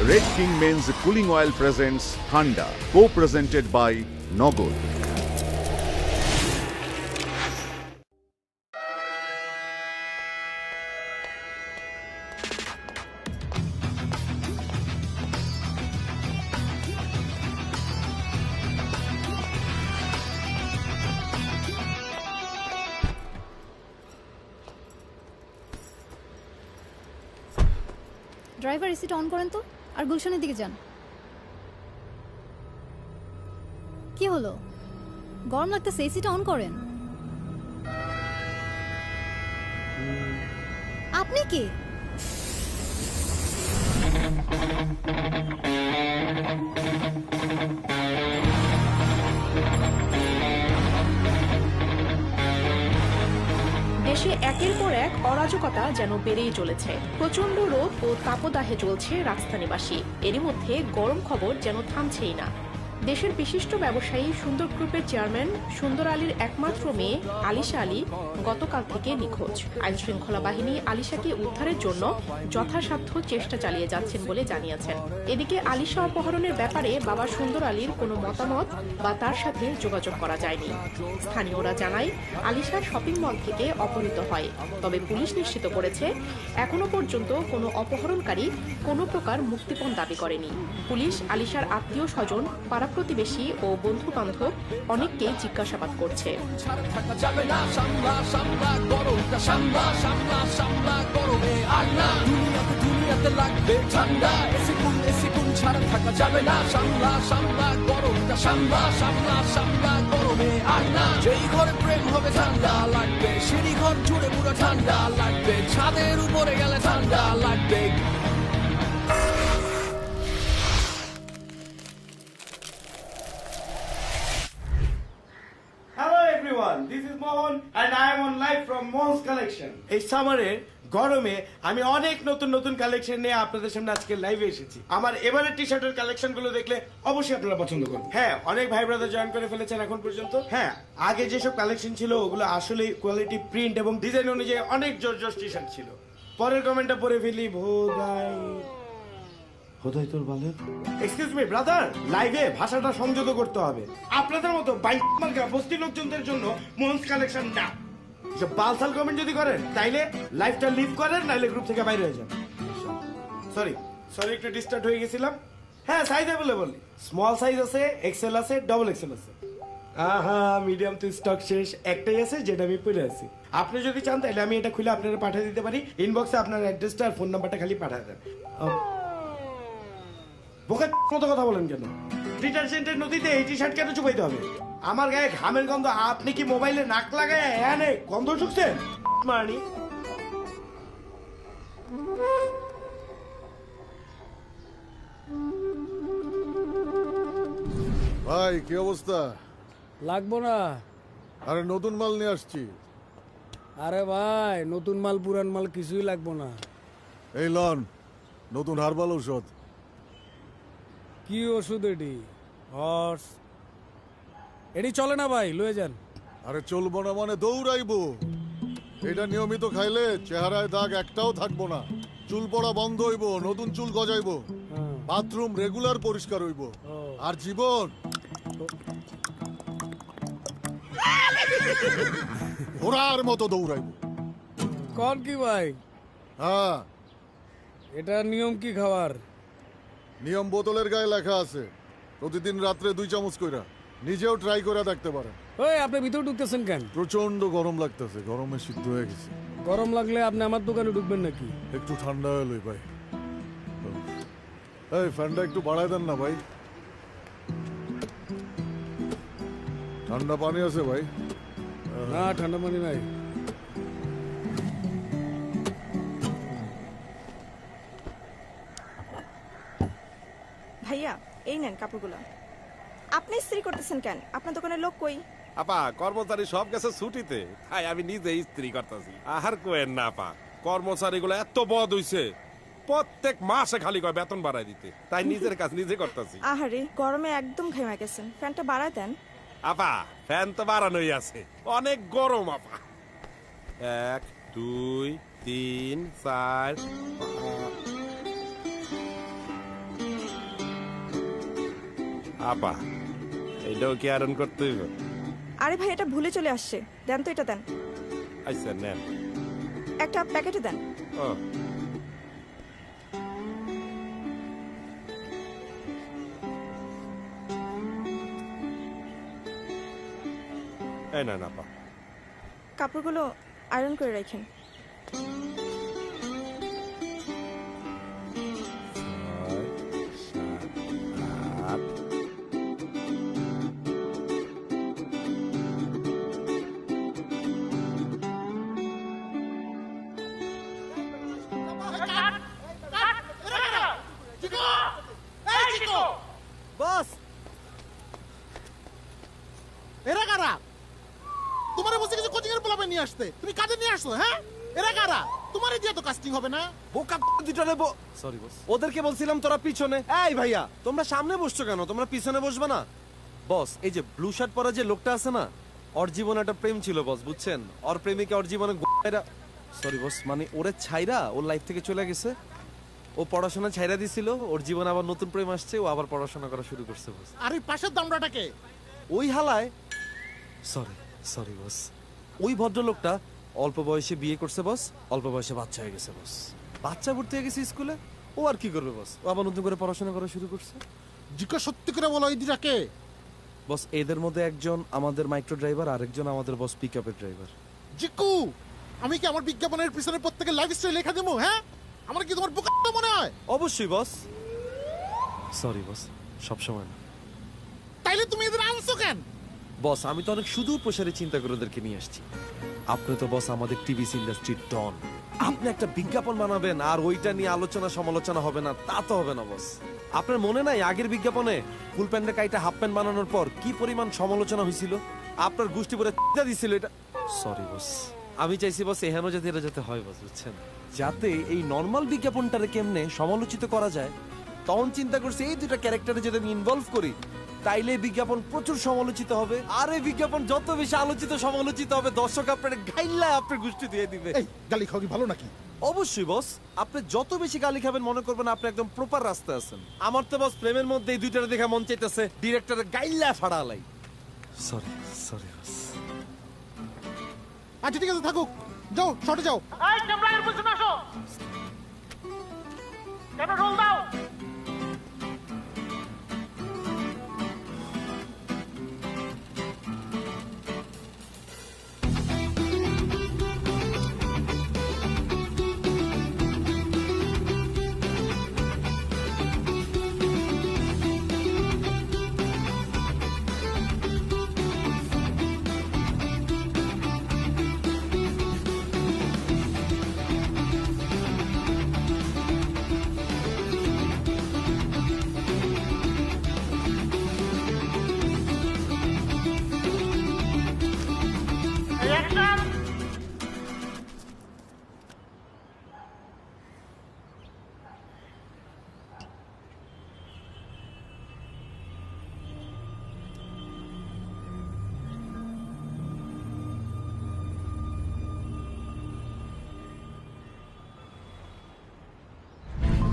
Red King Men's Cooling Oil presents Thanda, co-presented by Nogod. Driver এসিটা on করেন তো আর গুলশানের দিকে যান। কি হলো, গরম লাগতেছে, এসিটা অন করেন। আপনি কি দেশে একের পর এক অরাজকতা যেন বেড়েই চলেছে। প্রচন্ড রোদ ও তাপদাহে চলছে রাজধানীবাসী। এরই মধ্যে গরম খবর যেন থামছেই না। দেশের বিশিষ্ট ব্যবসায়ী সুন্দর গ্রুপের চেয়ারম্যান সুন্দর আলীর একমাত্র মেয়ে আলিশা আলী গতকাল থেকে নিখোঁজ। আইনশৃঙ্খলা বাহিনী আলিশাকে উদ্ধারের জন্য যথাসাধ্য চেষ্টা চালিয়ে যাচ্ছেন বলে জানিয়েছেন। এদিকে আলিশা অপহরণের ব্যাপারে বাবা সুন্দর আলীর কোনো মতামত বা তার সাথে যোগাযোগ করা যায়নি। স্থানীয়রা জানায় আলিশা শপিং মল থেকে অপহৃত হয়, তবে পুলিশ নিশ্চিত করেছে এখনো পর্যন্ত কোনো অপহরণকারী কোনো প্রকার মুক্তিপণ দাবি করেনি। পুলিশ আলিশার আত্মীয় স্বজন, পাড়া প্রতিবেশী ও বন্ধু বান্ধব অনেককেই জিজ্ঞাসাবাদ করছে। যেই ঘরে প্রেম হবে ঠান্ডা লাগবে, সিঁড়ি ঘর জুড়ে পুরো ঠান্ডা লাগবে, ছাদের উপরে গেলে ঠান্ডা লাগবে। Hello everyone, this is Mohan and I am on live from Mohan's collection. এই সামারের গরমে আমি অনেক নতুন নতুন কালেকশন নিয়ে আপনাদের সামনে আজকে লাইভে এসেছি। আমার এবারের টি শার্টের কালেকশন গুলো দেখলে অবশ্যই আপনারা পছন্দ করবেন। হ্যাঁ, অনেক ভাই ব্রাদার জয়েন করে ফেলেছেন এখন পর্যন্ত। হ্যাঁ, আগে যেসব কালেকশন ছিল ওগুলো আসলে কোয়ালিটি, প্রিন্ট এবং ডিজাইন অনুযায়ী অনেক জোর টি শার্ট ছিল। পরের কমেন্টটা পড়ে ফেলি, খোদাই তোর বালের। এক্সকিউজ মি ব্রাদার, লাইভে ভাষাটা সংযত করতে হবে। আপনাদের মতো বাইক মার্কা বস্তি লোকজনদের জন্য মোহনস কালেকশন না। বালসাল কমেন্ট যদি করেন তাইলে লাইভটা লিভ করেন, নাইলে গ্রুপ থেকে বাইরে হয়ে যান। সরি একটু ডিস্টার্ব হয়ে গেছিলাম। হ্যাঁ, সাইজ অ্যাভেলেবল, স্মল সাইজ আছে, এক্সেল আছে, ডবল এক্সেল আছে। মিডিয়াম তো স্টক শেষ, একটাই আছে যেটা আমি পরে আছি। আপনি যদি চান তাহলে আমি এটা খুলে আপনারা পাঠিয়ে দিতে পারি। ইনবক্সে আপনার অ্যাড্রেসটা আর ফোন নাম্বারটা খালি পাঠিয়ে দেন। বোকা মতো কথা বলেন কেন? ডিটারজেন্টের নদীতে এই টি শার্ট কেন চুপাইতে হবে? আমার গায়ে ঘামের গন্ধ, আপনি কি মোবাইলে নাক লাগায় গন্ধ শুকছেন? মানি ভাই, কি অবস্থা? লাগবো না। আরে নতুন মাল নিয়ে আসছি। আরে ভাই, নতুন মাল পুরান মাল কিছুই লাগবো না। এই লন নতুন হার্বাল ঔষধ। কি ওষুধ এটি? হর্স এটি চলে না ভাই, লয়ে যান। আরে চলবো না মানে দৌড়াইবো। এটা নিয়মিত খাইলে চেহারায় দাগ একটাও থাকবো না, চুল পড়া বন্ধ হইব, নতুন চুল গজাইবো, বাথরুম রেগুলার পরিষ্কার হইব, আর জীবন ঘোড়ার মতো দৌড়াইবো। কোন কি ভাই? হ্যাঁ, এটা নিয়ম কি খাওয়ার? নিয়ম বোতলের গায়ে লেখা আছে, প্রতিদিন রাত্রে 2 চামচ কইরা। নিজেও ট্রাই করে দেখতে পারেন। ওই আপনি ভিতরে ঢুকতেছেন কেন? প্রচন্ড গরম লাগতেছে, গরমে সিদ্ধ হয়ে গেছে। গরম লাগলে আপনি আমার দোকানে ঢুকবেন নাকি? একটু ঠান্ডা হলো ভাই। এই ফ্যানটা একটু বাড়ায় দেন না ভাই। ঠান্ডা পানি আছে ভাই? না, ঠান্ডা পানি নাই। ভাইয়া, এই নেন কাপড়গুলো। আপনি ইস্ত্রি করতেছেন কেন? আপনার দোকানের লোক কই? আপা, কর্মচারী সব গেছে ছুটিতে, তাই আমি নিজে ইস্ত্রি করতেছি। আহার কোয়েন না আপা, কর্মচারীগুলো এত বদ হইছে, প্রত্যেক মাসে খালি কয় বেতন বাড়াই দিতে, তাই নিজের কাজ নিজে করতেছি। আহারে, গরমে একদম ঘেমে গেছেন, ফ্যানটা বাড়ায় দেন। আপা, ফ্যান তো বাড়ানোই আছে, অনেক গরম আপা। 1 2 3 4 আপা এইটাও কি আয়রন করতে হইব? আরে ভাই এটা ভুলে চলে আসছে, দেন তো এটা দেন, আচ্ছা নেন। একটা প্যাকেটে দেন। ও এই না আপা। কাপড়গুলো আয়রন করে রাখেন। বস এরা কারা? তোমার বসে কিছু কোচিং এর পোলাপে নিয়ে আসতে, তুমি কাজে নিয়ে আসছো? হ্যাঁ এরা কারা? তোমারই দিয়ে তো কাস্টিং হবে না। বোকা দুটো নেবো। সরি বস, ওদেরকে বলছিলাম তোরা পিছনে। এই ভাইয়া তোমরা সামনে বসছো কেন? তোমরা পিছনে বসবে না? বস এই যে ব্লু শার্ট পরা যে লোকটা আছে না, ওর জীবনে একটা প্রেম ছিল বস, বুঝছেন? ওর প্রেমিকা ওর জীবনে সরি বস, মানে ওরে ছাইরা ওর লাইফ থেকে চলে গেছে। ও পড়াশোনা ছাইরা দিছিল, ওর জীবনে আবার নতুন প্রেম আসছে, ও আবার পড়াশোনা করা শুরু করছে বস। আর এই পাশের দামড়াটাকে? ওই হালায় সরি সরি বস, ওই ভদ্রলোকটা অল্প বয়সে বিয়ে করছে বস, অল্প বয়সে বাচ্চা হয়ে গেছে বস। বাচ্চা ভর্তি হয়ে গেছে স্কুলে, ও আর কি করবে বস, ও আবার নতুন করে পড়াশোনা করা শুরু করছে। জিজ্ঞাসা সত্যি করে বলো এই দুটাকে? বস এদের মধ্যে একজন আমাদের মাইক্রো ড্রাইভার, আরেকজন আমাদের বস পিকআপের ড্রাইভার। জিকু, আমি কি আমার বিজ্ঞাপনের পিছনে প্রত্যেকের লাইফস্টাইল লেখা দেবো? হ্যাঁ আমার কি তোমার বোকা মনে হয়? অবশ্যই বস, সরি বস, সবসময় না। তাইলে তুমি এদের আনছো কেন? বস আমি তো অনেক সুদূর প্রসারে চিন্তা করে ওদেরকে নিয়ে আসছি। আপনি তো বস আমাদের টিভি ইন্ডাস্ট্রির ডন, আপনি একটা বিজ্ঞাপন বানাবেন আর ওইটা নিয়ে আলোচনা সমালোচনা হবে না, তা তো হবে না বস। আপনার মনে নাই আগের বিজ্ঞাপনে ফুল প্যান্টের কাইটা হাফ প্যান্ট বানানোর পর কি পরিমাণ সমালোচনা হয়েছিল? আপনার গোষ্ঠী পুরো দিছিল এটা। সরি বস, আমি চাইছি বস এহেন যাতে এটা যাতে হয় বস, বুঝছেন? যাতে এই নর্মাল বিজ্ঞাপনটারে কেমনে সমালোচিত করা যায়, তখন চিন্তা করছি এই দুটা ক্যারেক্টারে যদি আমি ইনভলভ করি তাইলে বিজ্ঞাপন প্রচুর সমালোচিত হবে, আর এই বিজ্ঞাপন যত বেশি আলোচিত সমালোচিত হবে দর্শক আপনার গাইলা আপনার গোষ্ঠী দিয়ে দিবে। এই গালি খাওয়া কি ভালো নাকি? অবশ্যই বস, আপনি যত বেশি গালি খাবেন মনে করবেন আপনি একদম প্রপার রাস্তায় আছেন। আমার তো বস প্রেমের মধ্যে এই দুইটারে দেখা মন চাইতেছে ডিরেক্টরের গাইলা ফাড়ালাই। Sorry sorry boss. আচ্ছা ঠিক আছে থাকুক, যাও শর্টে যাও। এই তোমরা এর পিছনে আসো, ক্যামেরা রোল দাও।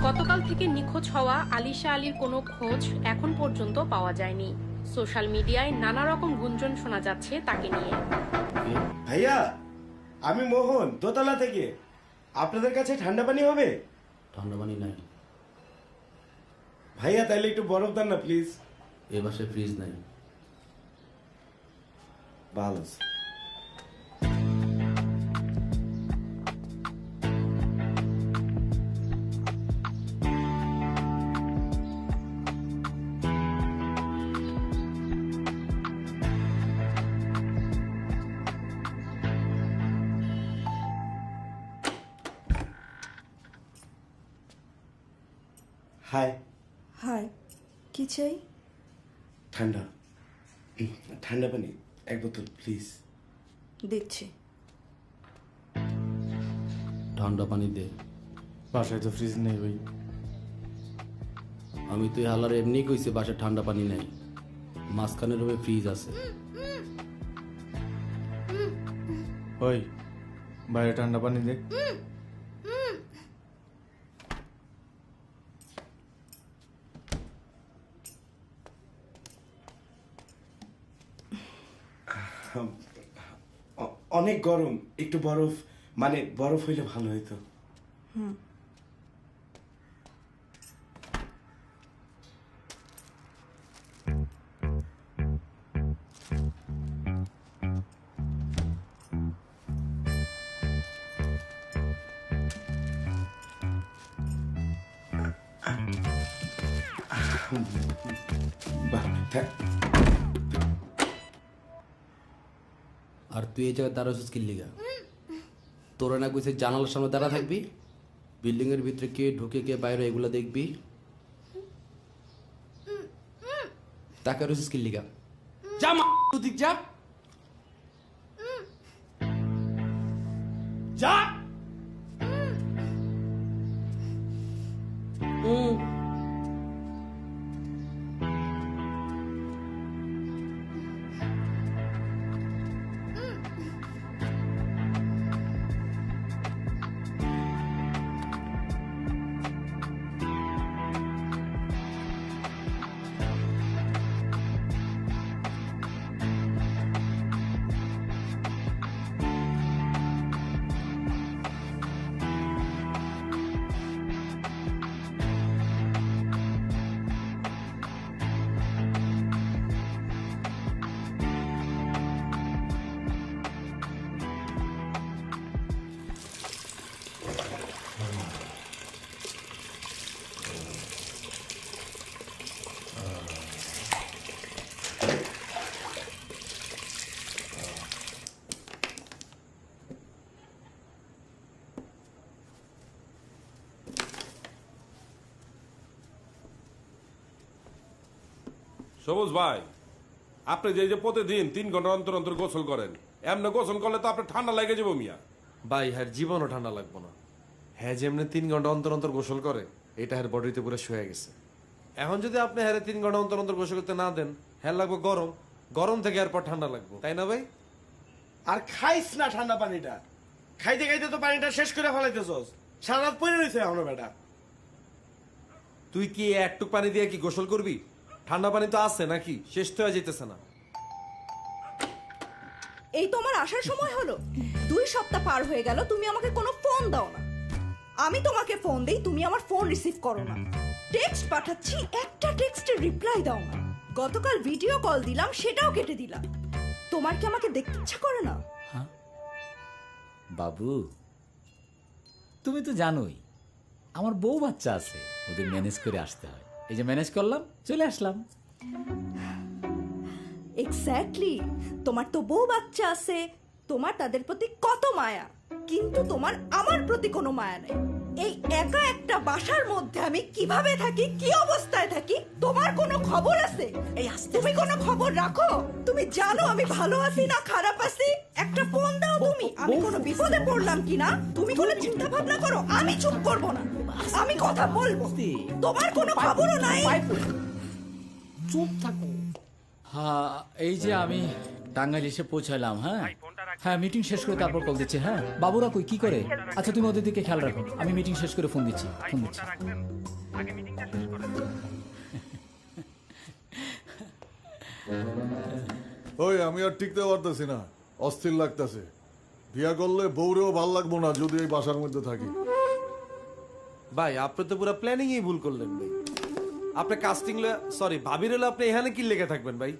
গতকাল থেকে নিখোঁজ হওয়া আলিশা আলীর কোনো খোঁজ এখন পর্যন্ত পাওয়া যায়নি। সোশ্যাল মিডিয়ায় নানা রকম গুঞ্জন শোনা যাচ্ছে তাকে নিয়ে। ভাইয়া আমি মোহন, দোতলা থেকে। আপনাদের কাছে ঠান্ডা পানি হবে? ঠান্ডা পানি নাই ভাইয়া, তাইলে একটু বরফ দেন না প্লিজ। এ বাসায় ফ্রিজ নাই। ভালো। হাই। হাই, কি চাই? ঠান্ডা ঠান্ডা পানি এক বোতল প্লিজ। দেখছি। ঠান্ডা পানি দে। বাসায় তো ফ্রিজ নেই ভাই। আমি তো হালার এমনি কইছি বাসায় ঠান্ডা পানি নাই, মাঝখানে রুমে ফ্রিজ আছে। ওই বাইরে ঠান্ডা পানি দে। অনেক গরম, একটু বরফ, মানে বরফ হইলে ভালো হইতো। হুম। আর তুই এই জায়গায় দাঁড়াছিস কি লিগা? তোরা না কইছে জানালার সামনে দাঁড়া থাকবি, বিল্ডিং এর ভিতরে কে ঢুকে কে বাইরে এগুলো দেখবি। তাকে রয়েছিস কি লিগা? যা মা তুই যা যা। সবুজ ভাই, আপনি যে প্রতিদিন 3 ঘন্টা অন্তর অন্তর গোসল করেন, এমনি গোসল করলে তো আপনার ঠান্ডা লেগে যাবো মিয়া। ভাই হ্যাঁ জীবনও ঠান্ডা লাগবো না। হ্যাঁ যেমনি 3 ঘন্টা অন্তর অন্তর গোসল করে, এটা হ্যার বডিতে পুরো শুয়ে গেছে। এখন যদি আপনি হ্যাঁ 3 ঘন্টা অন্তর অন্তর গোসল করতে না দেন, হ্যাঁ লাগবে গরম, গরম থেকে এরপর ঠান্ডা লাগবে, তাই না ভাই? আর খাইস না ঠান্ডা পানিটা, খাইতে খাইতে তো পানিটা শেষ করে ফেলাইতেছস, সারা রাত পড়ে রয়েছে এখনো বেটা। তুই কি একটু পানি দিয়ে কি গোসল করবি? ঠান্ডা পানি তো আছে নাকি, শেষ তো হয়ে যেতেছে না। এই তোমার আসার সময় হলো, 2 সপ্তাহ পার হয়ে গেল, তুমি আমাকে কোনো ফোন দাও না। আমি তোমাকে ফোন দেই, তুমি আমার ফোন রিসিভ করো না। টেক্সট পাঠাচ্ছি, একটা টেক্সটের রিপ্লাই দাও না। গতকাল ভিডিও কল দিলাম, সেটাও কেটে দিলাম। তোমার কি আমাকে দেখতে ইচ্ছা করে না? বাবু তুমি তো জানোই আমার বউ বাচ্চা আছে, ওদের ম্যানেজ করে আসতে হয়। এই যে ম্যানেজ করলাম, চলে আসলাম। এক্স্যাক্টলি, তোমার তো বউ বাচ্চা আছে, তোমার তাদের প্রতি কত মায়া, কিন্তু তোমার আমার প্রতি কোনো মায়া নেই। এই একা একটা বাসার মধ্যে আমি কিভাবে থাকি, কি অবস্থায় থাকি, তোমার কোনো খবর আছে? তুমি কোনো খবর রাখো? তুমি জানো আমি ভালো আছি না খারাপ আছি? একটা ফোন দাও তুমি, আমি কোনো বিপদে পড়লাম কিনা তুমি কোনো চিন্তা ভাবনা করো। আমি চুপ করব না, আমি কথা বলবো। তোমার কোনো খবরও নাই। চুপ থাকো। হ্যাঁ এই যে আমি টাঙ্গাইল এসে পৌঁছালাম। হ্যাঁ হ্যাঁ মিটিং শেষ করে তারপর কল দিচ্ছি। হ্যাঁ বাবুরা কই কি করে? আচ্ছা তুমি ওদের দিকে খেয়াল রাখো, আমি মিটিং শেষ করে ফোন দিচ্ছি। ওই আমি আর টিকতে পারতেছি না, অস্থির লাগতেছে। বিয়া করলে বউরেও ভাল লাগবো না যদি এই বাসার মধ্যে থাকি। ভাই আপনি তো পুরো প্ল্যানিংই ভুল করলেন ভাই। আপনি কাস্টিং সরি ভাবির হলে আপনি এখানে কি লেগে থাকবেন ভাই?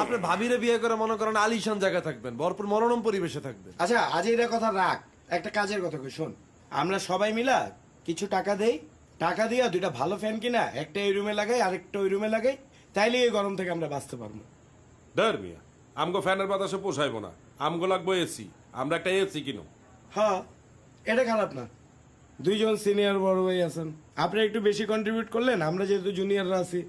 আপনি ভাবিরে বিয়ে করে মনে করেন আলিশান জায়গায় থাকবেন, ভরপুর মনোরম পরিবেশে থাকবেন। আচ্ছা আজ এটা কথা রাখ, একটা কাজের কথা কই শোন। আমরা সবাই মিলা কিছু টাকা দেই, টাকা দিয়া 2টা ভালো ফ্যান কিনা একটা এই রুমে লাগাই, আরেকটা ওই রুমে লাগাই, তাইলে এই গরম থেকে আমরা বাঁচতে পারবো। ধর মিয়া, আমগো ফ্যানের বাতাসে পোষাইবো না, আমগো লাগবো এসি। আমরা একটা এসি কিনো। হ্যাঁ এটা খারাপ না, 2 জন সিনিয়র বড় ভাই আছেন, আপনি একটু বেশি কন্ট্রিবিউট করলেন, আমরা যেহেতু জুনিয়ররা আছি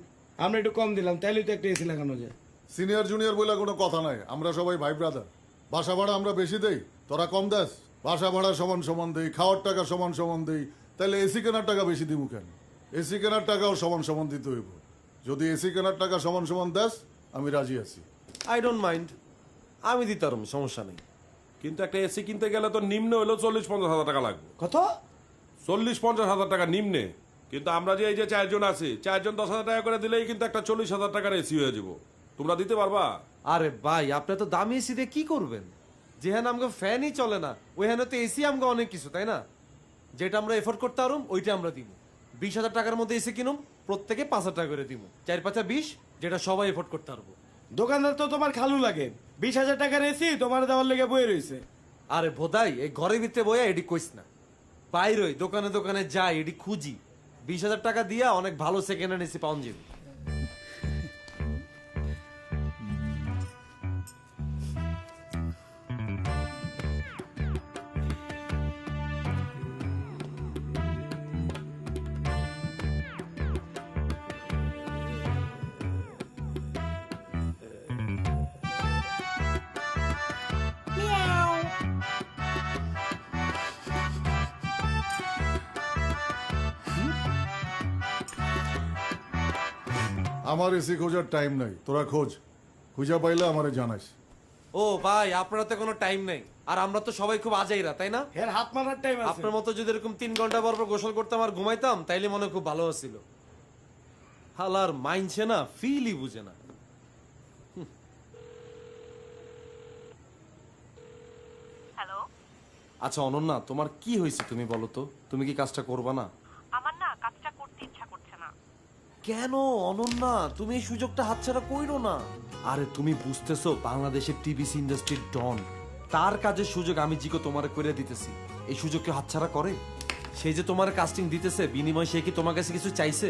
আমরা একটু কম দিলাম, তাইলে তো একটা এসি লাগানো যায়। সিনিয়র জুনিয়র বলে কোনো কথা নাই, আমরা সবাই ভাই ব্রাদার। বাসা ভাড়া আমরা বেশি দেই, তোরা কম দেস। বাসা ভাড়া সমান সমান দেই, খাওয়ার টাকা সমান সমান দেই, তাহলে এসি কেনার টাকা বেশি দিব কেন? এসি কেনার টাকাও সমান সমান দিতে হইব। যদি এসি কেনার টাকা সমান সমান দেস আমি রাজি আছি। আই ডোন্ট মাইন্ড, আমি দিতে পারবো, সমস্যা নেই। কিন্তু একটা এসি কিনতে গেলে তো নিম্ন হলো 40-50 হাজার টাকা লাগবে। কত? 40-50 হাজার টাকা নিম্নে। কিন্তু আমরা যে এই যে 4 জন আছি, 4 জন 10,000 টাকা করে দিলেই কিন্তু একটা 40,000 টাকার এসি হয়ে যাব। তোমরা দিতে পারবা? আরে ভাই আপনি তো দামি এসি দিয়ে কি করবেন? যেখানে আমাকে ফ্যানই চলে না ওইখানে তো এসি আমাকে অনেক কিছু, তাই না? যেটা আমরা এফোর্ড করতে পারুম ওইটা আমরা দিব। 20,000 টাকার মধ্যে এসি কিনুম, প্রত্যেকে 5,000 টাকা করে দিব। 4-5 20, যেটা সবাই এফোর্ড করতে পারবো। দোকানদার তো তোমার খালু লাগে, 20,000 টাকার এসি তোমার দেওয়ার লেগে বয়ে রয়েছে। আরে ভোদাই, এই ঘরের ভিতরে বইয়া এডি কইস না, বাইরে দোকানে দোকানে যাই এডি খুঁজি। 20,000 টাকা দিয়া অনেক ভালো সেকেন্ড হ্যান্ড এসি পাওয়া যাবে। আমার এসি খোঁজার টাইম নাই, তোরা খোঁজ, খুঁজা পাইলে আমারে জানাইস। ও ভাই আপনার তো কোনো টাইম নেই, আর আমরা তো সবাই খুব আজাইরা, তাই না? এর হাত মারার টাইম আছে। আপনার মতো যদি এরকম 3 ঘন্টা পর পর গোসল করতাম আর ঘুমাইতাম তাইলে মনে খুব ভালো ছিল। হালার মাইনছে না, ফিলই বুঝে না। হ্যালো, আচ্ছা অনন্যা, তোমার কি হয়েছে তুমি বলো তো? তুমি কি কাজটা করবা না? আমার না কাজটা করতে ইচ্ছা করছে না। কেন অনন্যা, তুমি এই সুযোগটা হাতছাড়া কইরো না। আরে তুমি বুঝতেছো বাংলাদেশের টিভিসি ইন্ডাস্ট্রির ডন, তার কাজের সুযোগ আমি জিকো তোমারে করে দিতেছি। এই সুযোগকে হাতছাড়া করে? সে যে তোমার কাস্টিং দিতেছে, বিনিময়ে সে কি তোমার কাছে কিছু চাইছে?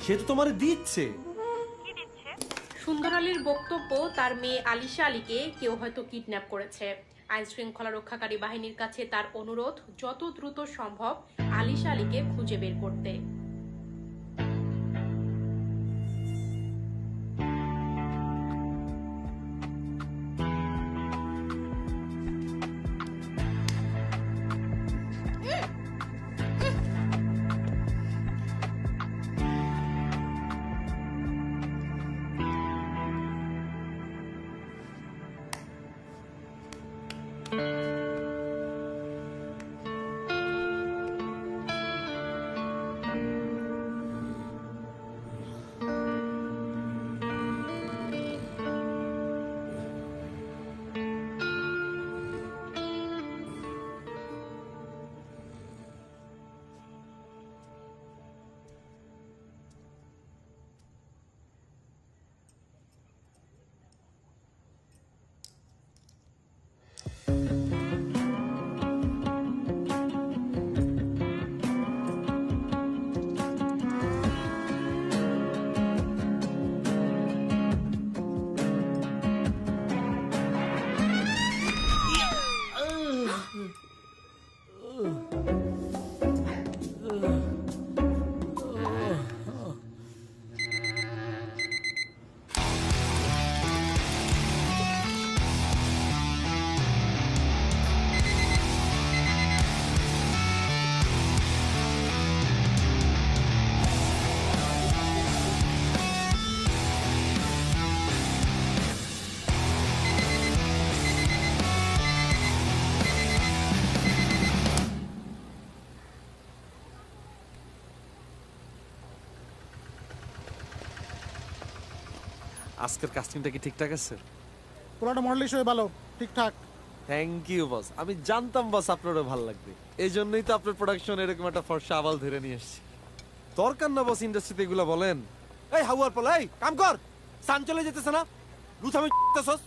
সে তো তোমারে দিচ্ছে। কি দিচ্ছে? সুন্দর আলীর বক্তব্য, তার মেয়ে আলিশা আলীকে কেউ হয়তো কিডন্যাপ করেছে। আইন শৃঙ্খলা রক্ষাকারী বাহিনীর কাছে তার অনুরোধ যত দ্রুত সম্ভব আলিশা আলীকে খুঁজে বের করতে। আজকের কাস্টিংটা কি ঠিকঠাক আছে? পুরোটা মডেল হিসেবে ভালো, ঠিকঠাক। থ্যাংক ইউ বস, আমি জানতাম বস আপনারও ভালো লাগবে, এই জন্যই তো আপনার প্রোডাকশন এরকম একটা ফর্সা আবাল ধরে নিয়ে এসেছি। দরকার না বস ইন্ডাস্ট্রিতে এগুলো বলেন। এই হাউয়ার পল, এই কাম কর, সান চলে যেতেছে না, লুথামি তেছস।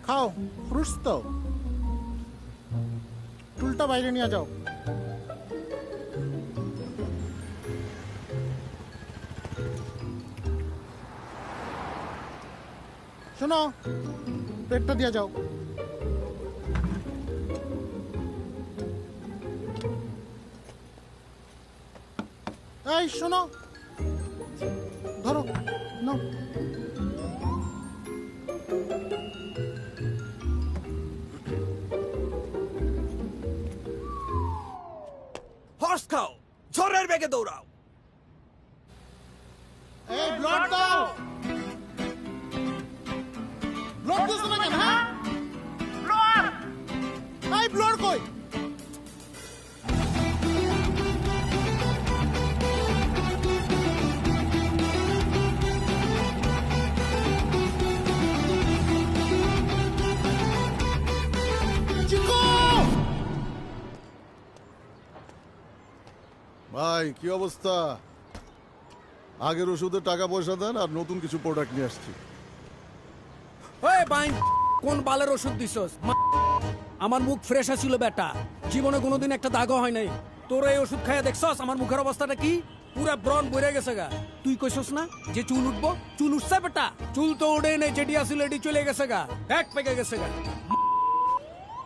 খাও ফ্রুটস তো, টুলটা বাইরে নিয়ে যাও। শোনো, পেটটা দিয়ে যাও। এই শোনো, ধরো নাও। হর্স খাও, ঝড়ের বেগে দৌড়াও। এই ব্লাড দাও। ব্লাড দিছ না কেন? হ্যাঁ, ব্লাড। এই ব্লাড কই? ভাই কি অবস্থা? আগের ওষুধে টাকা পয়সা দেন আর নতুন কিছু প্রোডাক্ট নিয়ে আসছি। ওই বাইন, কোন বালের ওষুধ দিছস? আমার মুখ ফ্রেশ আছিল বেটা, জীবনে কোনোদিন একটা দাগও হয় নাই। তোর এই ওষুধ খাইয়া দেখছস আমার মুখের অবস্থাটা কি? পুরা ব্রণ বইরে গেছে গা। তুই কইছস না যে চুল উঠবো? চুল উঠছে বেটা? চুল তো উঠে নেই, যেটি আসলে এটি চলে গেছে গা, এক পেকে গেছে গা।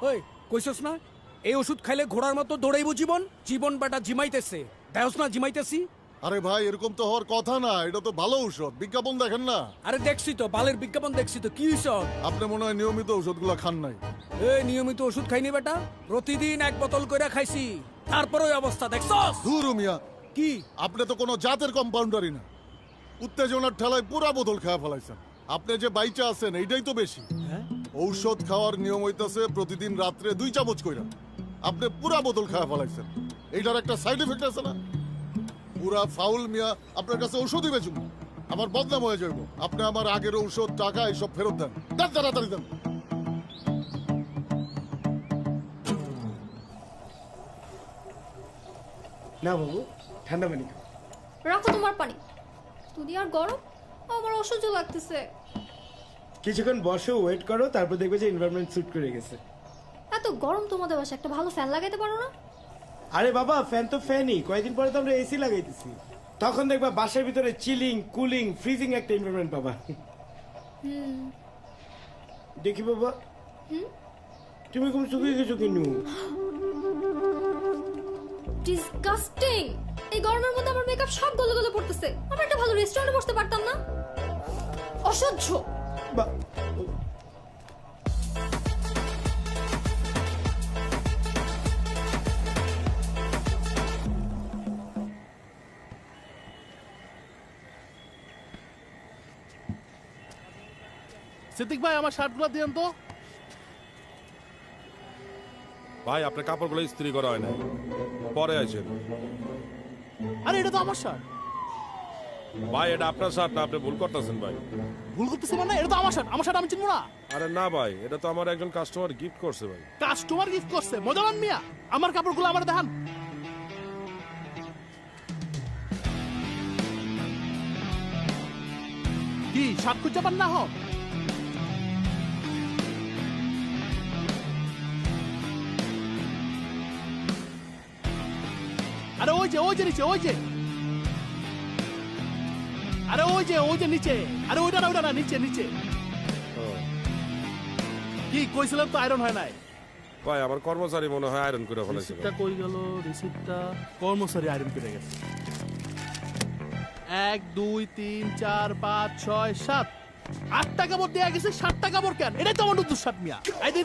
ওই কইছস না এই ওষুধ খাইলে ঘোড়ার মতো দৌড়াইবো জীবন? জীবন বেটা জিমাইতেছে, দেখছ না জিমাইতেছি। আরে ভাই এরকম তো হওয়ার কথা না, এটা তো ভালো ঔষধ, বিজ্ঞাপন দেখেন না? আরে দেখছি তো, বালের বিজ্ঞাপন দেখছি তো, কি হইছ? আপনি মনে হয় নিয়মিত ওষুধগুলো খান নাই। এই নিয়মিত ওষুধ খাইনি বেটা, প্রতিদিন এক বোতল করে খাইছি, তারপর ওই অবস্থা দেখছস। ধুর মিয়া, কি আপনি তো কোনো জাতের কম্পাউন্ডারই না, উত্তেজনার ঠেলায় পুরা বোতল খাওয়া ফেলাইছেন। আপনি যে বাইচা আছেন এইটাই তো বেশি। ঔষধ খাওয়ার নিয়ম হইতাছে প্রতিদিন রাত্রে 2 চামচ কইরা, আপনি পুরা বোতল খাওয়া ফেলাইছেন। এইটার একটা সাইড এফেক্ট আছে না? পুরা ফাউল মিয়া, আপনার কাছে ঔষধই বেচুন, আমার বদনাম হয়ে যাইব। আপনি আমার আগের ঔষধ, টাকা এইসব ফেরত দেন, দেন তাড়াতাড়ি দেন। না বাবু, ঠান্ডা পানি খাও। রাখো তোমার পানি। দুনিয়ার গরম, আমার অসহ্য লাগতেছে। কিছুক্ষণ বসো, ওয়েট করো, তারপর দেখবে যে এনভায়রনমেন্ট স্যুট করে গেছে। এত গরম তোমাদের বাসায় একটা ভালো ফ্যান লাগাইতে পারো না? আরে বাবা, ফ্যান তো ফ্যানই, কয়েকদিন পরে তো আমরা এসি লাগাইতেছি। তখন দেখবা বাসার ভিতরে চিলিং, কুলিং, ফ্রিজিং একটা এনভায়রনমেন্ট পাবা। দেখি বাবা, তুমি কোন শুকিয়ে গেছো কিনু? ডিসগাস্টিং! এই গরমের মধ্যে আমার মেকআপ সব গলে গলে পড়তেছে। আমি একটা ভালো রেস্টুরেন্টে বসতে পারতাম না? অসহ্য। সিদ্দিক ভাই, আমার শার্টগুলো দিয়েন তো। ভাই আপনার কাপড়গুলো ইস্ত্রি করা হয় না, পরে আছেন। আরে এটা তো আমার শার্ট। ভাই এটা আপনার শার্ট না, আপনি ভুল করতেছেন ভাই। ভুল করতেছি মানে? এটা তো আমার শার্ট, আমার শার্ট আমি চিনবো না? আরে না ভাই, এটা তো আমার একজন কাস্টমার গিফট করছে ভাই। কাস্টমার গিফট করছে? মজামান মিয়া, আমার কাপড়গুলো আমার দেখান। কি শার্ট খুঁজে পান না? হোক আরে ওই যে নিচে, ওই যে, আরে ওই যে নিচে, আরে ওইটা না, নিচে নিচে। কি কইছিলাম তো আয়রন হয় নাই। ভাই আমার কর্মচারী মনে হয় আয়রন করে ফেলেছে। রিসিপ্টটা কই গেল? রিসিপ্টটা কর্মচারী আয়রন করে গেছে। 1 2 3 4 5 6 7 8টা কাপড় দেয়া গেছে, 7টা কাপড় কেন? এটাই তো আমার নতুন শার্ট মিয়া। এই দে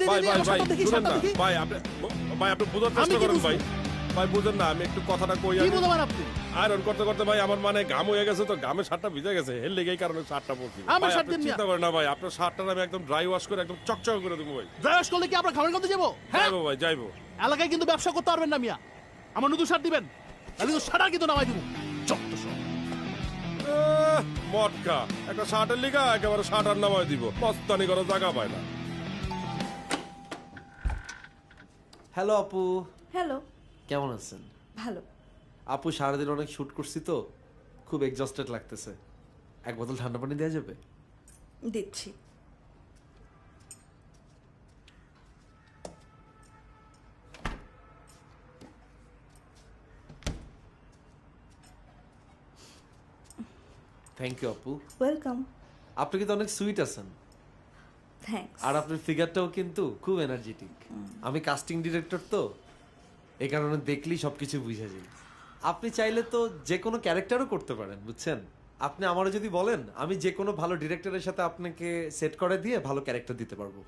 ভাই আপনি বুঝার চেষ্টা করেন ভাই। ভাই বুঝেন না, আমি একটু কথাটা কই। কি বুঝাবেন আপনি? আয়রন করতে করতে ভাই আমার মানে ঘাম হয়ে গেছে, তো ঘামে শার্টটা ভিজে গেছে, এর লেগেই কারণে শার্টটা পরছি। আমার শার্ট আপনি চিন্তা করেন না ভাই, আপনার শার্টটা আমি একদম ড্রাই ওয়াশ করে একদম চকচক করে দেবো ভাই। ড্রাই ওয়াশ করলে কি আমরা ঘামের গন্ধে যাবো? হ্যাঁ যাইবো ভাই, যাইবো। এলাকায় কিন্তু ব্যবসা করতে পারবেন না মিয়া। আমার নতুন শার্ট দিবেন, তাহলে তো শার্ট কিন্তু নামাই দিব। মটকা একটা শার্টের লিগা একেবারে শার্ট আর নামাই দিব, মস্তানি করার জায়গা পায় না। হ্যালো আপু। হ্যালো। কেমন আছেন? ভালো। আপু সারাদিন অনেক শুট করছি তো খুব এক্সস্টেড লাগতেছে, এক বোতল ঠান্ডা পানি দেওয়া যাবে? দিচ্ছি। থ্যাংক ইউ আপু। ওয়েলকাম। আপনি কিন্তু অনেক সুইট আছেন। থ্যাঙ্কস। আর আপনার ফিগারটাও কিন্তু খুব এনার্জেটিক। আমি কাস্টিং ডিরেক্টর তো, এই কারণে দেখলেই সবকিছু বুঝে যাই। আপনি চাইলে তো যে কোনো ক্যারেক্টারও করতে পারেন, বুঝছেন? আপনি আমারও যদি বলেন, আমি যে কোনো ভালো ডিরেক্টরের সাথে আপনাকে সেট করে দিয়ে ভালো ক্যারেক্টার দিতে পারবো।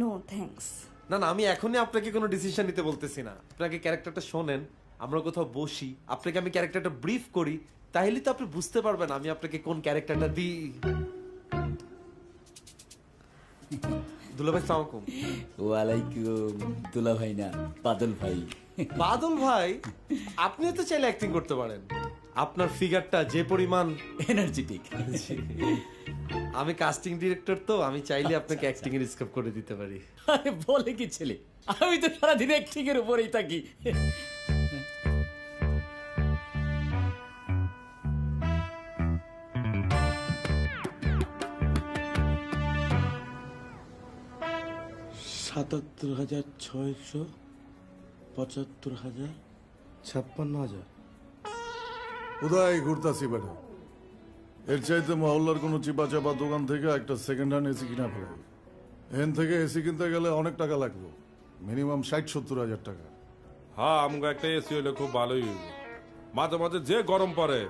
No thanks. না না, আমি এখনই আপনাকে কোনো ডিসিশন নিতে বলতেছি না। আপনাকে ক্যারেক্টারটা শোনেন, আমরা কোথাও বসি, আপনাকে আমি ক্যারেক্টারটা ব্রিফ করি, তাহলে তো আপনি বুঝতে পারবেন আমি আপনাকে কোন ক্যারেক্টারটা দিই। দুলা ভাই সালাম আলাইকুম। ওয়ালাইকুম। দুলা ভাই না, বাদল ভাই। বাদল ভাই, আপনিও তো চাইলে অ্যাক্টিং করতে পারেন। আপনার ফিগারটা যে পরিমাণ এনার্জেটিক। আমি কাস্টিং ডিরেক্টর তো, আমি চাইলে আপনাকে অ্যাক্টিং এর স্কোপ করে দিতে পারি। আরে বলে কি ছেলে, আমি তো সারাদিন অ্যাক্টিং এর উপরেই থাকি। দুলা ভাই সালাম আলাইকুম। ওয়ালাইকুম আসসালাম। কেমন আছেন? ভালো আছি। ৭৭,৬০০, ৭৫,০০০, ৫৬,০০০। কোথায় ঘুরতাছি বেটা? এর চাইতে মহল্লার কোনো চিপা চাপা দোকান থেকে একটা সেকেন্ড হ্যান্ড এসি কিনা ফেলাই। এখান থেকে এসি কিনতে গেলে অনেক টাকা লাগবে, মিনিমাম ৬০-৭০ হাজার টাকা। হ্যাঁ আমাকে একটা এসি হইলে খুব ভালোই হইব। মাঝে মাঝে যে গরম পড়ে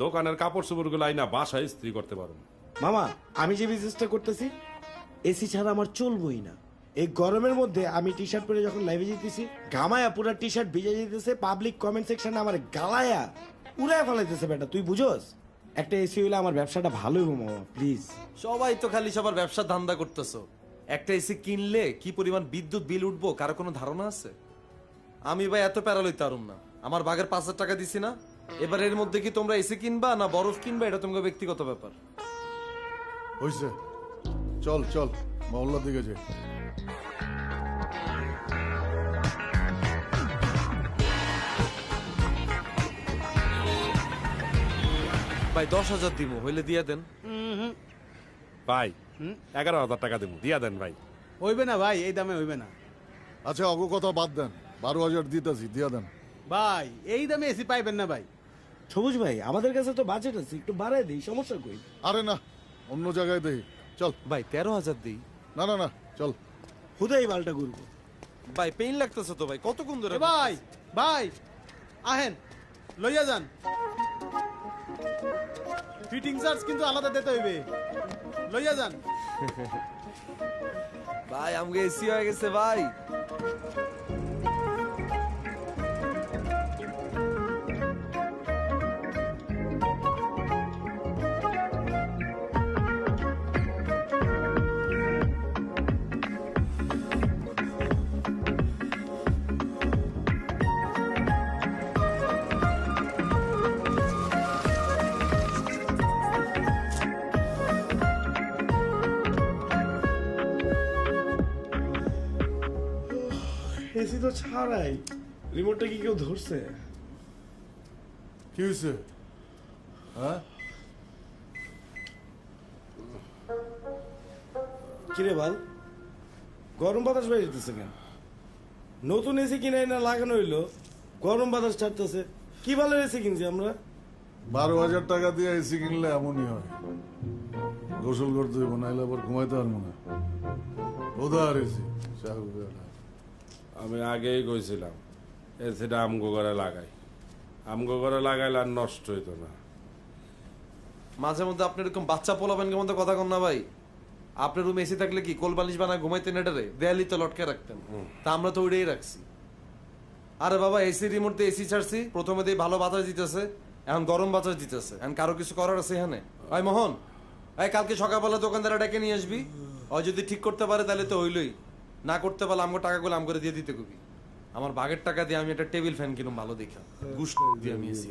দোকানের কাপড় চোপড় গুলো আইনা বাসায় ইস্ত্রি করতে পারো। মামা আমি যে বিজনেসটা করতেছি এসি ছাড়া আমার চলবই না। এই গরমের মধ্যে আমি টি শার্ট পরে যখন লাইভে যেতেছি, গামায়া পুরো টি শার্ট ভিজে যেতেছে, পাবলিক কমেন্ট সেকশনে আমার গালায়া উড়ায় ফেলাইতেছে। বেটা তুই বুঝোস? একটা এসি হইলে আমার ব্যবসাটা ভালো হইব মামা, প্লিজ। সবাই তো খালি সবার ব্যবসার ধান্দা করতেছো। একটা এসি কিনলে কি পরিমাণ বিদ্যুৎ বিল উঠবো কারো কোনো ধারণা আছে? আমি ভাই এত প্যারা লইতে পারুম না। আমার বাগের 5,000 টাকা দিছি না, এবার এর মধ্যে কি তোমরা এসি কিনবা না বরফ কিনবা এটা তোমার ব্যক্তিগত ব্যাপার। হইছে, চল চল মহল্লার দিকে যাই। ভাই 10,000 দিমু, হইলে দিয়া দেন। ভাই 11,000 টাকা দেবো, দিয়া দেন ভাই। হইবে না ভাই, এই দামে হইবে না আচ্ছা অগো কথা বাদ দেন, 12,000 দিতেছি, দিয়া দেন। ভাই। এই দামে এসি পাইবেন না ভাই। সবুজ ভাই আমাদের কাছে তো বাজেট আছে, একটু বাড়ায় দিই, সমস্যা কই? আরে না, অন্য জায়গায় দেই, চল। ভাই 13,000 দিই। না না না চল, হুদাই বালটা ঘুরবো। ভাই পেইন লাগতেছে তো ভাই, কতক্ষণ ধরে? এ ভাই ভাই আহেন, লইয়া যান। ফিটিং চার্জ কিন্তু আলাদা দিতে হইবে, লইয়া যান। ভাই আমাকে এসি হয়ে গেছে ভাই। এসি তো ছাড়াই, রিমোটটা কি কেউ ধরছে? কি হয়েছে? হ্যাঁ কিরে বাল, গরম বাতাস বাইরে যেতেছে কেন? নতুন এসি কিনে না লাগানো হইলো, গরম বাতাস ছাড়তেছে। কি ভালো এসি কিনছি আমরা? 12,000 টাকা দিয়ে এসি কিনলে এমনই হয়, গোসল করতে হইব, নাইলে আবার ঘুমাইতে পারবো না। ওদার এসি আমি আগেই কইছিলাম এসিটা আমগো ঘরে লাগাই, আমগো ঘরে লাগাইলে আর নষ্ট হইতো না। মাঝে মধ্যে আপনি এরকম বাচ্চা পোলাবেন কেমন কথা কন না ভাই। আপনার রুমে এসি থাকলে কি কোল বালিশ বানায় ঘুমাইতেন এটারে, দেয়ালি তো লটকে রাখতেন, তা আমরা তো ওইটাই রাখছি। আরে বাবা এসি রিমোট দিয়ে এসি ছাড়ছি, প্রথমে দিয়ে ভালো বাতাস দিতেছে, এখন গরম বাতাস দিতেছে, এখন কারো কিছু করার আছে এখানে? ভাই মোহন, এই কালকে সকালবেলা দোকানদারা ডেকে নিয়ে আসবি, ওই যদি ঠিক করতে পারে তাহলে তো হইলই, না করতে পারলে আমগো টাকাগুলো আম করে দিয়ে দিতে কবি। আমার বাগের টাকা দিয়ে আমি একটা টেবিল ফ্যান কিনুম ভালো দেখা, গুশ দিয়ে আমি এসি।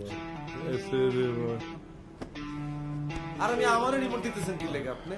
আর আমি আমারও রিমোট দিতেছেন কি লেগে আপনি?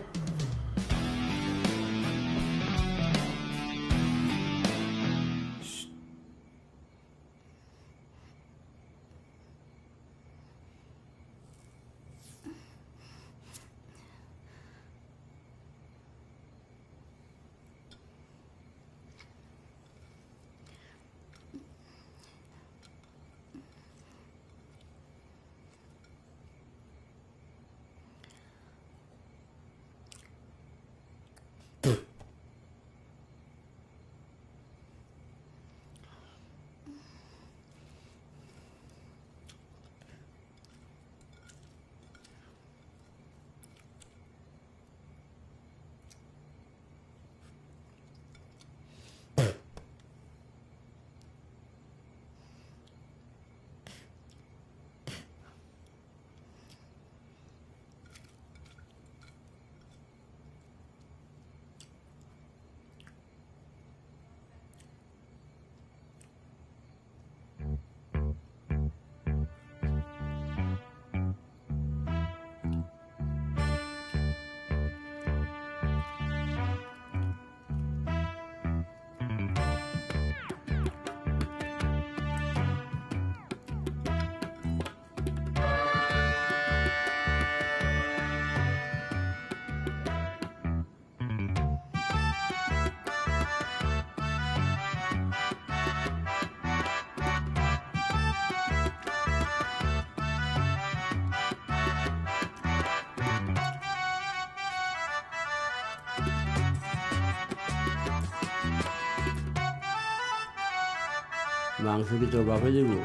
মাংস কি তোর বাপে দেবো?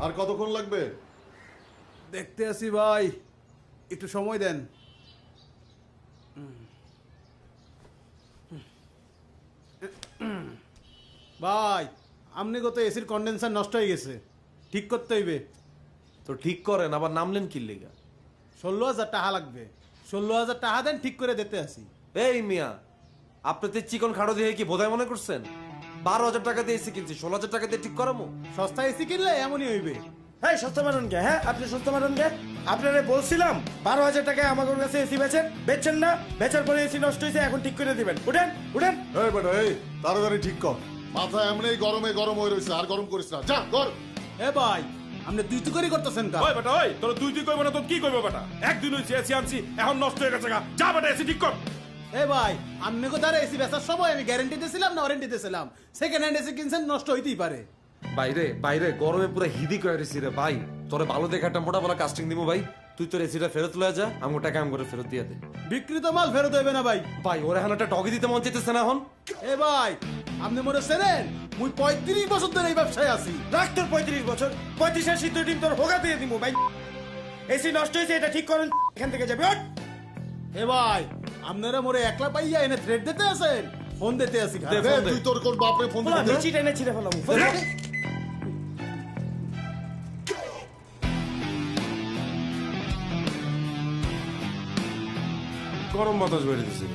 আর কতক্ষণ লাগবে? দেখতে আসি ভাই, একটু সময় দেন। ভাই আমনি কত এসির কন্ডেন্সার নষ্ট হয়ে গেছে, ঠিক করতে হইবে। তো ঠিক করেন, আবার নামলেন কি লিগা? 16,000 টাকা লাগবে। 16,000 টাকা দেন, ঠিক করে দিতে আসি। এই মিয়া, আপনি তো চিকন খাড়ো দিয়ে কি বোধায় মনে করছেন? 12,000 টাকা দিয়ে এসি কিনছি, 16,000 টাকা দিয়ে ঠিক করামো? সস্তা এসি কিনলে এমনই হইবে। হ্যাঁ সস্তা মারুন কে? হ্যাঁ আপনি সস্তা মারুন কে? আপনারা বলছিলাম 12,000 টাকায় আমাদের কাছে এসি বেচেন না? বেচার পরে এসি নষ্ট হয়েছে, এখন ঠিক করে দিবেন। উঠেন উঠেন। এই বেটা, এই তাড়াতাড়ি ঠিক কর। মাথা এমনি গরমে গরম হয়ে রয়েছে, আর গরম করিস না। যা কর। এ ভাই আপনি তুই তুই করে করতেছেন কা? ওই বেটা, ওই তোর তুই কইব না তো কি কইব বেটা? একদিন হইছে এসি আনছি, এখন নষ্ট হয়ে গেছে গা। যা বেটা এসি ঠিক কর। এ ভাই আপনি কো দ্বারা এসি বেচার সময় আমি গ্যারান্টি দিয়েছিলাম না ওয়ারেন্টি দিয়েছিলাম? সেকেন্ড হ্যান্ড এসি কিনছেন, নষ্ট হইতেই পারে। বাইরে বাইরে গরমে পুরো হিদি করে রেছি রে ভাই। তোরে ভালো দেখে একটা মোটা বলা কাস্টিং দিব ভাই। তুই তোর এসিটা ফেরত লয়ে যা, আমি টাকা আম করে ফেরত দিয়ে দে। বিক্রিত মাল ফেরত হইবে না ভাই। ভাই ওরে এখন একটা টগি দিতে মন চাইতেছে না এখন। এ ভাই আপনি মনে চেনেন মুই 35 বছর ধরে এই ব্যবসায় আছি। রাখ তোর 35 বছর, 35 সিদ্ধ ডিম তোর হোগা দিয়ে দিব ভাই। এসি নষ্ট হয়েছে, এটা ঠিক করেন, এখান থেকে যাবে। এ ভাই আপনারা মোরে একলা পাইয়া এনে থ্রেড দিতে আছেন? ফোন দিতে আসি। তুই তোর কোন বাপরে ফোন আমি চিট এনে ছিঁড়ে ফেলাম। গরম বাতাস বেড়ে দিছে।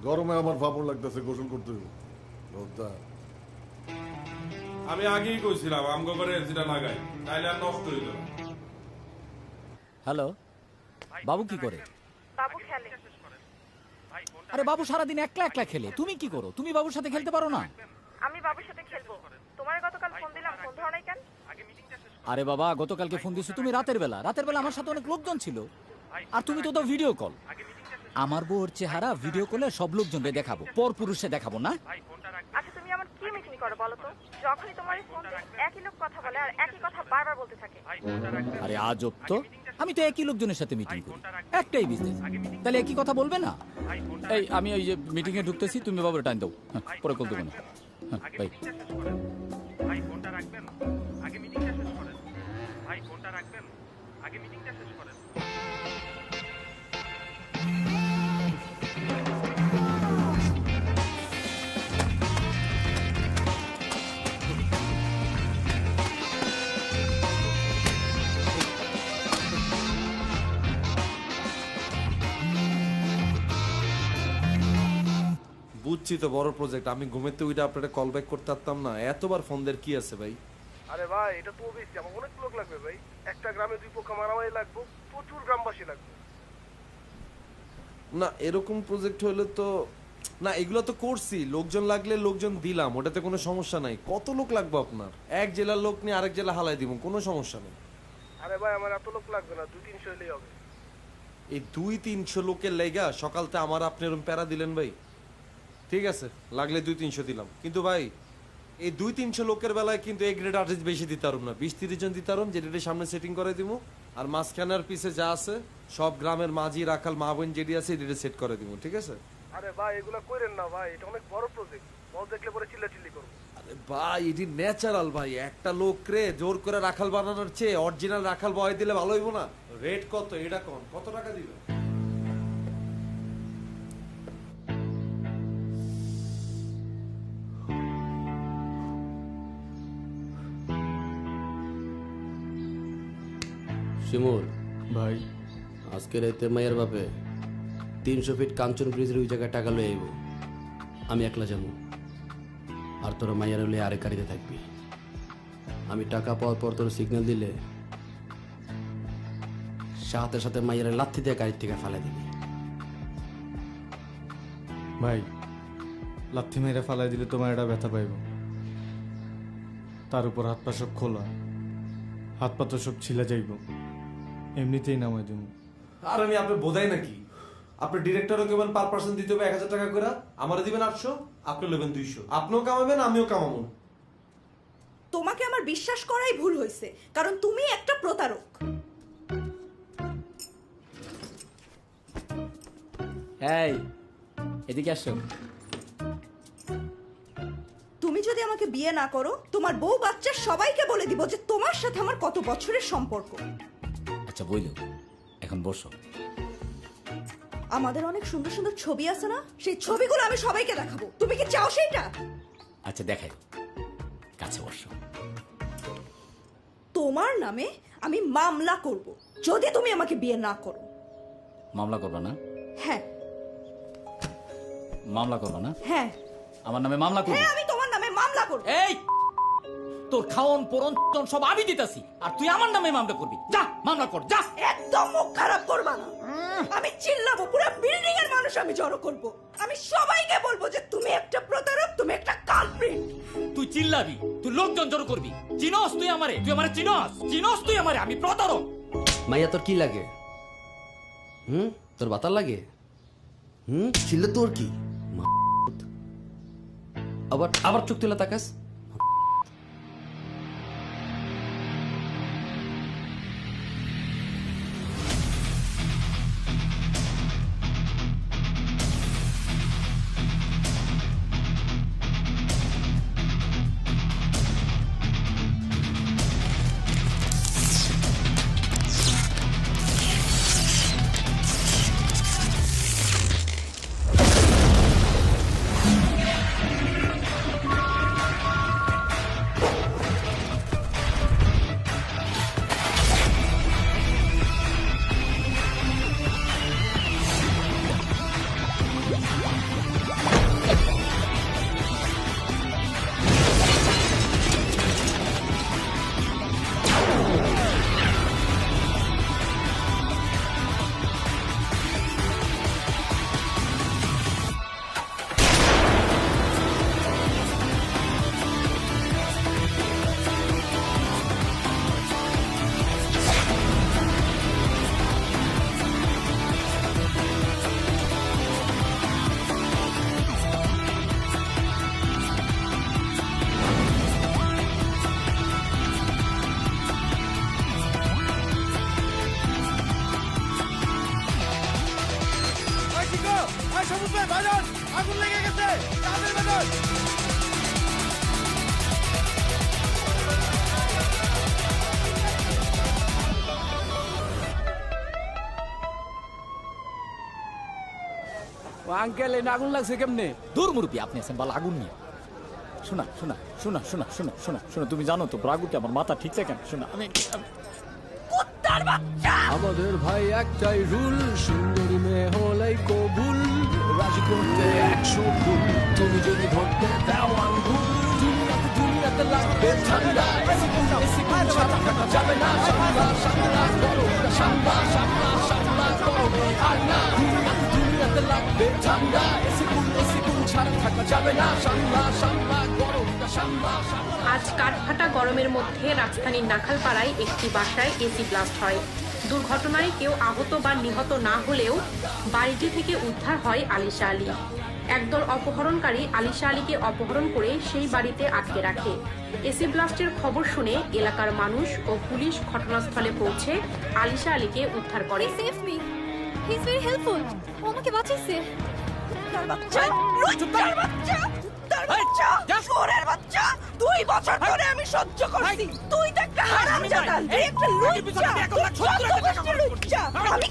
গরমে আমার ফাপড় লাগতেছে, গোসল করতে হইব। আমি আগেই কইছিলাম আমগো করে এসিটা লাগাই, তাইলে আর নষ্ট হইল না। হ্যালো, বাবু কি করে? বাবু খেলে। আরে বাবু সারাদিন একলা একলা খেলে, তুমি কি করো? তুমি বাবুর সাথে খেলতে পারো না? আমি বাবুর সাথে খেলবো। তোমার গতকাল ফোন দিলাম, ফোন ধরো নাই কেন? আরে বাবা, গতকালকে ফোন দিছো তুমি রাতের বেলা। রাতের বেলা আমার সাথে অনেক লোকজন ছিল, আর তুমি তো দাও ভিডিও কল। আমার বউর চেহারা ভিডিও কলে সব লোকজনকে দেখাবো, পর পুরুষে দেখাবো না? আচ্ছা তুমি আমার কি মিটিং করো বলো তো? যখনই তোমার ফোন একই লোক কথা বলে আর একই কথা বারবার বলতে থাকে। আরে আজব তো, আমি তো একই লোকজনের সাথে মিটিং করি, একটাই বিজনেস, তাহলে একই কথা বলবে না? এই আমি ওই যে মিটিং এ ঢুকতেছি, তুমি বাবুর টাইম দাও। হ্যাঁ, পরে কল দেবো না। হ্যাঁ বাই। বুঝছি তো বড় প্রজেক্ট, আমি ঘুমেতে ওইটা আপনারা কল ব্যাক করতে পারতাম না। এতবার ফোন দের কি আছে ভাই? আরে ভাই এটা তো বেশি, আমার অনেক লোক লাগবে ভাই। একটা গ্রামে 2 পক্ষ মারামারি লাগবে, প্রচুর গ্রামবাসী লাগবে। না এরকম প্রজেক্ট হলে তো না, এগুলো তো করছি, লোকজন লাগলে লোকজন দিলাম, ওটাতে কোনো সমস্যা নাই। কত লোক লাগবে আপনার? এক জেলার লোক নিয়ে আরেক জেলা হালাই দিব, কোনো সমস্যা নেই। আরে ভাই আমার এত লোক লাগবে না, 2-300 হলেই হবে। এই 200-300 লোকের লেগা সকালতে আমার আপনি এরকম প্যারা দিলেন ভাই। ঠিক আছে, লাগলে 200-300 দিলাম, কিন্তু ভাই এই 200-300 লোকের বেলায় কিন্তু এই গ্রেড আর্টিস্ট বেশি দিতে পারুম না। 20-30 জন দিতে পারুম, যেটা সামনে সেটিং করে দিব। আর মাঝখানের পিছে যা আছে সব গ্রামের মাঝি রাখাল মা বোন যেটি আছে এটা সেট করে দিব, ঠিক আছে? আরে ভাই এগুলা কইরেন না ভাই, এটা অনেক বড় প্রজেক্ট, বড় দেখলে পরে চিল্লাচিল্লি করব। আরে ভাই এটি ন্যাচারাল ভাই, একটা লোক রে জোর করে রাখাল বানানোর চেয়ে অরিজিনাল রাখাল বয় দিলে ভালো হইব না? রেট কত এটা কোন, কত টাকা দিবেন? শিমুল ভাই, আজকে রাতে মায়ের বাপে 300 ফিট কাঞ্চন ব্রিজের ওই জায়গায় টাকা লয়ে আইব। আমি একলা যাবো, আর তোরা মায়ের লয়ে আরেক গাড়িতে থাকবি। আমি টাকা পাওয়ার পর তোর সিগন্যাল দিলে সাথে সাথে মায়ের লাথি দিয়ে গাড়ির থেকে ফেলে দিবি। ভাই লাথি মেরে ফালাই দিলে তোমার এটা ব্যথা পাইব, তার উপর হাত পা সব খোলা, হাত পা তো সব ছিলা যাইব, এমনিতেই নামাই দিব। আর আমি আপনি বোধাই নাকি? আপনি ডিরেক্টরও কেবল পার পার্সন দিতে হবে 1000 টাকা করে, আমারে দিবেন 800, আপনি নেবেন 200। আপনিও কামাবেন আমিও কামাবো। তোমাকে আমার বিশ্বাস করাই ভুল হয়েছে, কারণ তুমি একটা প্রতারক। এই এদিকে আসো। তুমি যদি আমাকে বিয়ে না করো, তোমার বউ বাচ্চা সবাইকে বলে দিব যে তোমার সাথে আমার কত বছরের সম্পর্ক। আচ্ছা বইলো, এখন বসো। আমাদের অনেক সুন্দর সুন্দর ছবি আছে না, সেই ছবিগুলো আমি সবাইকে দেখাবো। তুমি কি চাও সেইটা? আচ্ছা দেখাই, কাছে বসো। তোমার নামে আমি মামলা করব যদি তুমি আমাকে বিয়ে না করো। মামলা করবা না? হ্যাঁ। মামলা করবা না? হ্যাঁ। আমার নামে মামলা করবি? হ্যাঁ, আমি তোমার নামে মামলা করব। এই তোর খাওন পরন সব আমি দিতাছি, আর তুই আমার নামে মামলা করবি? যা মামলা কর, যা। একদম মুখ খারাপ করবা না। আমি চিল্লাবো, পুরো বিল্ডিং এর মানুষ আমি জড়ো করব। আমি সবাইকে বলবো যে তুমি একটা প্রতারক, তুমি একটা কালপ্রিট। তুই চিল্লাবি, তুই লোকজন জড়ো করবি। চিনস তুই আমারে? তুই আমারে চিনস? চিনস তুই আমারে? আমি প্রতারক। মাইয়া তোর কি লাগে? তোর বাতার লাগে? ছিল তোর কি? আবার আবার চোখ তুলে তাকাস। আগুন লেগে গেছে, তাদের বেদন। আঙ্কেল এই আগুন লাগছে কেমনে? দূর মুরব্বী, আপনি আছেন ভালো আগুন নিয়ে। শোনা শোনা শোনা শোনা শোনা শোনা শোনা, তুমি জানো তো ব্রাগুতে আমার মাথা ঠিক থাকে না। শোনা, আমি আমাদের ভাই একটাই রুল, সুন্দরী মেয়ে হলেই কবুল, রাজি করতে 100 ফুল, তুমি যদি ধরতে দাও আঙ্গুল, দুনিয়াতে লাগবে ঠান্ডা, এসি কোন ছাড়া থাকা যাবে না, সামলা সামলা করো, সামলা সামলা সামলা করো, আর না দুনিয়াতে লাগবে ঠান্ডা, এসি কোন ছাড়া থাকা যাবে না, সামলা সামলা করো, সামলা সামলা। আজ কাঠফাটা গরমের মধ্যে রাজধানীর নাখালপাড়ায় একটি বাসায় এসি ব্লাস্ট হয়। দুর্ঘটনায় কেউ আহত বা নিহত না হলেও বাড়িটি থেকে উদ্ধার হয় আলিশা আলী। একদল অপহরণকারী আলিশা আলীকে অপহরণ করে সেই বাড়িতে আটকে রাখে। এসি ব্লাস্টের খবর শুনে এলাকার মানুষ ও পুলিশ ঘটনাস্থলে পৌঁছে আলিশা আলীকে উদ্ধার করে। আমাকে বাঁচিয়েছে। বাচ্চা 2 বছর ধরে আমি সহ্য করছি। তুই তো একটা হারামজাদা, তুই একটা লুচ্চা, আমি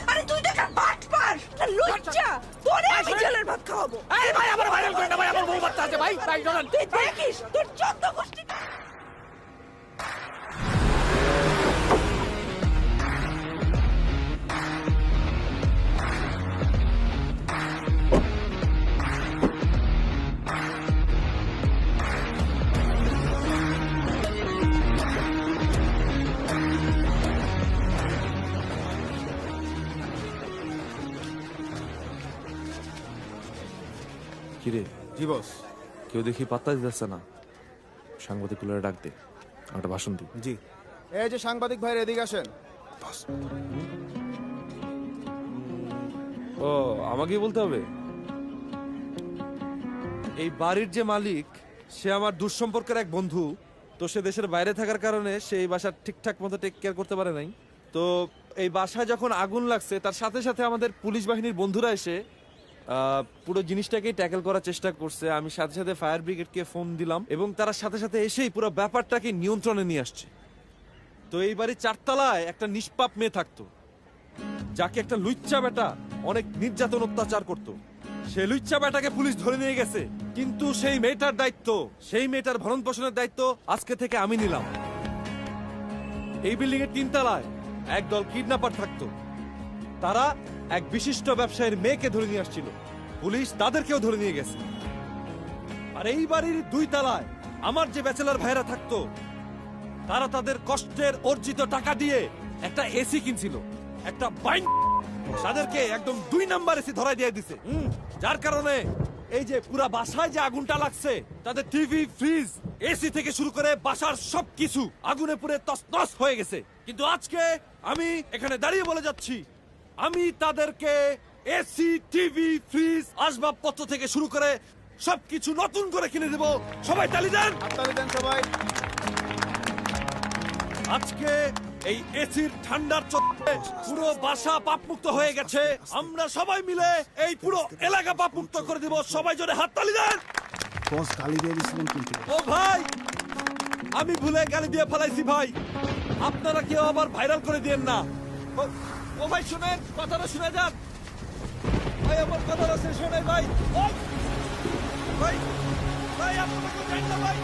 আরে তুই তো একটা বাটপার, একটা লুচ্চা, তোরে আমি জেলের ভাত খাওয়াবো। এই ভাই আমার ভাইরাল করে না ভাই, আমার বউ বাচ্চা আছে ভাই, তাই চলেন। তুই দেখিস তোর 14 গোষ্ঠী। কিরে? জি বস। কেউ দেখি পাত্তা দিতেছে না, সাংবাদিকগুলো ডাক দে, একটা ভাষণ দি। জি। এই যে সাংবাদিক ভাইরা এদিকে আসেন। ও আমাকেই বলতে হবে? এই বাড়ির যে মালিক সে আমার দুঃসম্পর্কের এক বন্ধু। তো সে দেশের বাইরে থাকার কারণে সে এই বাসা ঠিকঠাক মতো টেক কেয়ার করতে পারে নাই। তো এই বাসায় যখন আগুন লাগছে তার সাথে সাথে আমাদের পুলিশ বাহিনীর বন্ধুরা এসে পুরো জিনিসটাকেই ট্যাকেল করার চেষ্টা করছে। আমি সাথে সাথে ফায়ার ব্রিগেডকে ফোন দিলাম এবং তারা সাথে সাথে এসেই পুরো ব্যাপারটাকে নিয়ন্ত্রণে নিয়ে আসছে। তো এই বাড়ির 4 তলায় একটা নিষ্পাপ মেয়ে থাকতো, যাকে একটা লুচ্চা বেটা অনেক নির্যাতন অত্যাচার করত। সেই লুচ্চা বেটাকে পুলিশ ধরে নিয়ে গেছে, কিন্তু সেই মেয়েটার দায়িত্ব, সেই মেয়েটার ভরণ পোষণের দায়িত্ব আজকে থেকে আমি নিলাম। এই বিল্ডিং এর 3 তলায় একদল কিডন্যাপার থাকতো। তারা এক বিশিষ্ট ব্যবসায়ীর মেয়েকে ধরে নিয়ে আসছিল, পুলিশ তাদেরকেও ধরে নিয়ে গেছে। আর এই বাড়ির 2 তলায় আমার যে ব্যাচেলর ভাইরা থাকতো, তারা তাদের কষ্টের অর্জিত টাকা দিয়ে একটা এসি কিনছিল। একটা বাইন তাদেরকে একদম 2 নাম্বার এসি ধরাই দিয়ে দিছে। যার কারণে এই যে পুরা বাসায় যে আগুনটা লাগছে, তাদের টিভি, ফ্রিজ, এসি থেকে শুরু করে বাসার সবকিছু আগুনে পুড়ে তছনছ হয়ে গেছে। কিন্তু আজকে আমি এখানে দাঁড়িয়ে বলে যাচ্ছি, আমি তাদেরকে এসি, টিভি, ফ্রিজ, আসবাবপত্র থেকে শুরু করে সবকিছু নতুন করে কিনে দেব। সবাই তালি দেন, তালি দেন সবাই। আজকে এই এসির ঠান্ডার চোখে পুরো বাসা পাপমুক্ত হয়ে গেছে। আমরা সবাই মিলে এই পুরো এলাকা পাপমুক্ত করে দেব। সবাই জোরে হাততালি দেন। বস গালি দিয়ে দিছিলেন কিন্তু। ও ভাই, আমি ভুলে গালি দিয়ে ফেলাইছি ভাই, আপনারা কেউ আবার ভাইরাল করে দিয়েন না। ও ভাই শুনেন, কথাটা শুনে যান ভাই, আমার কথাটা শেষ হয় নাই ভাই। ভাই ভাই আপনারা কেউ জানেন না ভাই।